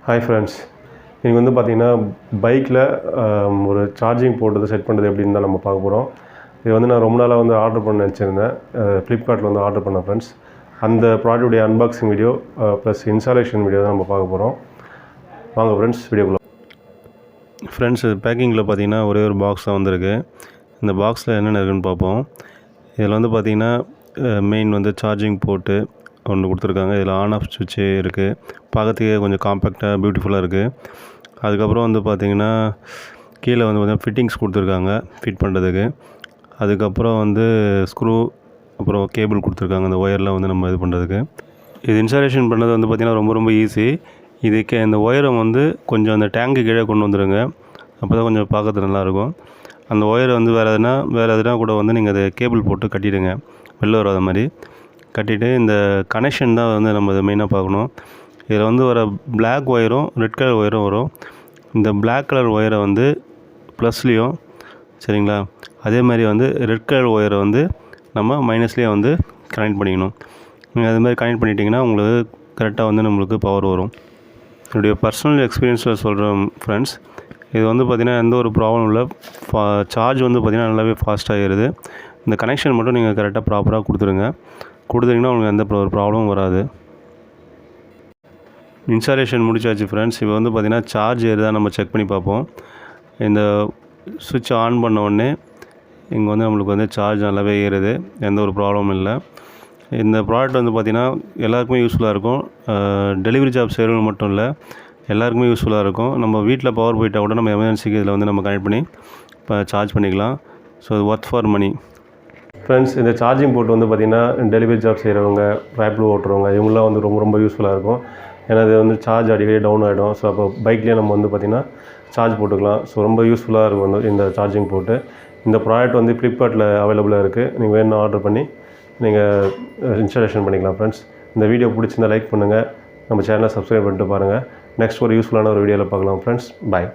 Hi friends, இன்றைக்கி வந்து பார்த்திங்கன்னா பைக்கில் ஒரு சார்ஜிங் போட்டு செட் பண்ணுறது எப்படின்னு தான் நம்ம பார்க்க போகிறோம். இது வந்து நான் ரொம்ப நாளாக வந்து ஆர்டர் பண்ண நினச்சிருந்தேன். ஃப்ளிப்கார்ட்டில் வந்து ஆர்டர் பண்ணேன் ஃப்ரெண்ட்ஸ். அந்த ப்ராடக்ட்டுடைய unboxing video plus installation video தான் நம்ம பார்க்க போகிறோம். வாங்க ஃப்ரெண்ட்ஸ், வீடியோக்குள்ள. ஃப்ரெண்ட்ஸ், பேக்கிங்கில் பார்த்திங்கன்னா ஒரே ஒரு பாக்ஸ் தான் வந்திருக்கு. இந்த பாக்ஸில் என்னென்ன இருக்குதுன்னு பார்ப்போம். இதில் வந்து பார்த்திங்கன்னா மெயின் வந்து சார்ஜிங் போட்டு ஒன்று கொடுத்துருக்காங்க. இதில் ஆன் ஆஃப் சுவிட்சு இருக்குது. பார்க்கறதுக்கே கொஞ்சம் காம்பேக்டாக பியூட்டிஃபுல்லாக இருக்குது. அதுக்கப்புறம் வந்து பார்த்திங்கன்னா கீழே வந்து கொஞ்சம் ஃபிட்டிங்ஸ் கொடுத்துருக்காங்க ஃபிட் பண்ணுறதுக்கு. அதுக்கப்புறம் வந்து ஸ்க்ரூ, அப்புறம் கேபிள் கொடுத்துருக்காங்க அந்த ஒயர்லாம் வந்து நம்ம இது பண்ணுறதுக்கு. இது இன்ஸ்டாலேஷன் பண்ணது வந்து பார்த்திங்கன்னா ரொம்ப ஈஸி. இதுக்கு இந்த ஒயரை வந்து கொஞ்சம் அந்த டேங்க்கு கீழே கொண்டு வந்துடுங்க. அப்போ தான் கொஞ்சம் பார்க்கறது நல்லாயிருக்கும். அந்த ஒயரை வந்து வேறு எதுனா கூட வந்து நீங்கள் அதை கேபிள் போட்டு கட்டிவிடுங்க, வெளில வராத மாதிரி கட்டிவிட்டு. இந்த கனெக்ஷன் தான் வந்து நம்ம இதை மெயினாக பார்க்கணும். இதில் வந்து வர பிளாக் ஒயரும் ரெட் கலர் ஒயரும் வரும். இந்த பிளாக் கலர் ஒயரை வந்து ப்ளஸ்லேயும், சரிங்களா, அதே மாதிரி வந்து ரெட் கலர் ஒயரை வந்து நம்ம மைனஸ்லேயே வந்து கனெக்ட் பண்ணிக்கணும். நீங்கள் அது மாதிரி கனெக்ட் பண்ணிட்டீங்கன்னா உங்களுக்கு கரெக்டாக வந்து நம்மளுக்கு பவர் வரும். என்னுடைய பர்சனல் எக்ஸ்பீரியன்ஸில் சொல்கிறேன் ஃப்ரெண்ட்ஸ். இது வந்து பார்த்திங்கன்னா எந்த ஒரு ப்ராப்ளம் இல்லை. சார்ஜ் வந்து பார்த்திங்கன்னா நல்லாவே ஃபாஸ்ட்டாகிடுது. இந்த கனெக்ஷன் மட்டும் நீங்கள் கரெக்டாக ப்ராப்பராக கொடுத்துட்டிங்கன்னா உங்களுக்கு எந்த ஒரு ப்ராப்ளமும் வராது. இன்ஸ்டாலேஷன் முடிச்சாச்சு ஃப்ரெண்ட்ஸ். இப்போ வந்து பார்த்திங்கன்னா சார்ஜ் ஏறுதா நம்ம செக் பண்ணி பார்ப்போம். இந்த சுவிட்ச் ஆன் பண்ண உடனே இங்கே வந்து நம்மளுக்கு வந்து சார்ஜ் நல்லாவே ஏறுது, எந்த ஒரு ப்ராப்ளமும் இல்லை. இந்த ப்ராடக்ட் வந்து பார்த்திங்கன்னா எல்லாருக்குமே யூஸ்ஃபுல்லாக இருக்கும். டெலிவரி ஜாப் செய்கிறவங்க மட்டும் இல்லை, எல்லாருக்குமே யூஸ்ஃபுல்லாக இருக்கும். நம்ம வீட்டில் பவர் போயிட்டால் கூட நம்ம எமர்ஜென்சிக்கு இதில் வந்து நம்ம கனெக்ட் பண்ணி இப்போ சார்ஜ் பண்ணிக்கலாம். ஸோ இது ஒர்த் ஃபார் மணி. ஃப்ரெண்ட்ஸ், இந்த சார்ஜிங் போர்ட் வந்து பார்த்திங்கன்னா டெலிவரி ஜாப் செய்கிறவங்க, ரேப்பிடோ ஓட்டுறவங்க, இவங்களாம் வந்து ரொம்ப யூஸ்ஃபுல்லாக இருக்கும். ஏன்னா அது வந்து சார்ஜ் அடிக்கடி டவுன் ஆகிடும். ஸோ அப்போ பைக்லேயே நம்ம வந்து பார்த்திங்கன்னா சார்ஜ் போட்டுக்கலாம். ஸோ ரொம்ப யூஸ்ஃபுல்லாக இருக்கும் வந்து இந்த சார்ஜிங் போர்ட்டு. இந்த ப்ராடக்ட் வந்து ஃப்ளிப்கார்ட்டில் அவைலபிளாக இருக்குது. நீங்கள் வேணும்னா ஆர்டர் பண்ணி நீங்கள் இன்ஸ்டாலேஷன் பண்ணிக்கலாம் ஃப்ரெண்ட்ஸ். இந்த வீடியோ பிடிச்சிருந்தால் லைக் பண்ணுங்கள், நம்ம சேனலை சப்ஸ்கிரைப் பண்ணிட்டு பாருங்கள். நெக்ஸ்ட் ஒரு யூஸ்ஃபுல்லான ஒரு வீடியோவில் பார்க்கலாம் ஃப்ரெண்ட்ஸ். பாய்.